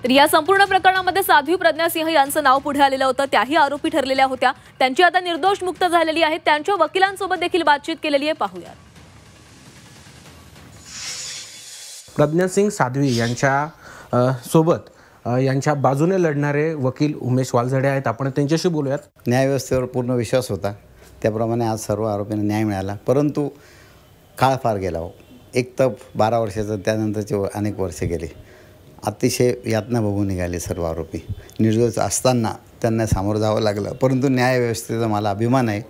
तर या संपूर्ण प्रकरणामध्ये साध्वी प्रज्ञा सिंह यांचं नाव पुढे आलेलं होतं। त्याही आरोपी ठरलेल्या होत्या। त्यांची आता निर्दोष मुक्त झालेली आहे। त्यांच्या वकिलांसोबत देखील बातचीत केलेली आहे, पाहूया। प्रज्ञा सिंह साध्वी यांच्या सोबत यांच्या बाजूने लढणारे वकील उमेश वालझडे आहेत। आपण त्यांच्याशी बोलूयात। न्यायव्यवस्थेवर पूर्ण विश्वास होता, त्याप्रमाणे आज सर्व आरोपींना न्याय मिळाला, परंतु काळ फार गेला हो। एक तर 12 वर्षाचं, त्यानंतरचे अनेक वर्षे गेले। अतिशय यातना बघून निघाले सर्व आरोपी। निर्दोष असताना त्यांना सामोरं जावं लागलं, परंतु न्यायव्यवस्थेचा मला अभिमान आहे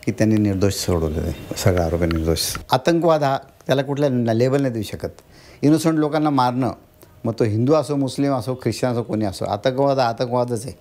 की त्यांनी निर्दोष सोडवले, सगळे आरोपी निर्दोष। आतंकवाद हा त्याला कुठल्या लेबल नाही देऊ शकत। इनोसंट लोकांना मारणं, मग तो हिंदू असो, मुस्लिम असो, ख्रिश्चन असो, कोणी असो, आतंकवाद आतंकवादच आहे।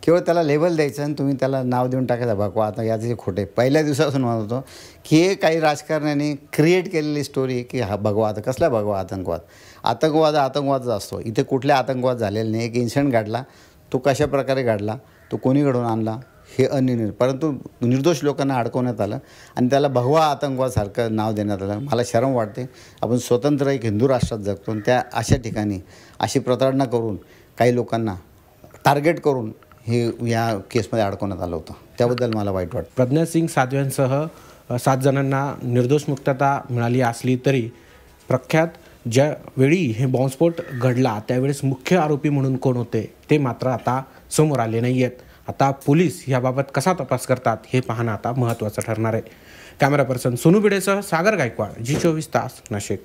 केवळ त्याला लेबल द्यायचं आणि तुम्ही त्याला नाव देऊन टाकायचं भगवा आता याचे खोटे। पहिल्या दिवसापासून म्हणत होतो की हे काही राजकारण्यांनी क्रिएट केलेली स्टोरी की हा भगवा, आता कसला भगवा आतंकवाद? आतंकवादच असतो। इथे कुठल्या आतंकवाद झालेला नाही। एक इन्सिडेंट घडला, तो कशा प्रकारे घडला, तो कोणी घडवून आणला हे अनिर्णय, परंतु निर्दोष लोकांना अडकवण्यात आलं आणि त्याला भगवा आतंकवादसारखं नाव देण्यात आलं। मला शरम वाटते, आपण स्वतंत्र एक हिंदू राष्ट्रात जगतो आणि त्या अशा ठिकाणी अशी प्रताडणा करून काही लोकांना टार्गेट करून हे या केसमध्ये अडकवण्यात आलं होतं, त्याबद्दल मला वाईट वाटतं। प्रज्ञा सिंह साध्व्यांसह 7 जणांना निर्दोष मुक्तता मिळाली असली तरी प्रख्यात ज्यावेळी हे बॉम्बस्फोट घडला त्यावेळेस मुख्य आरोपी म्हणून कोण होते ते मात्र आता समोर आले नाही आहेत। आता पोलीस याबाबत कसा तपास करतात हे पाहणं आता महत्त्वाचं ठरणार आहे। कॅमेरा पर्सन सोनू भिडेसह सागर गायकवाड, जी 24 तास, नाशिक।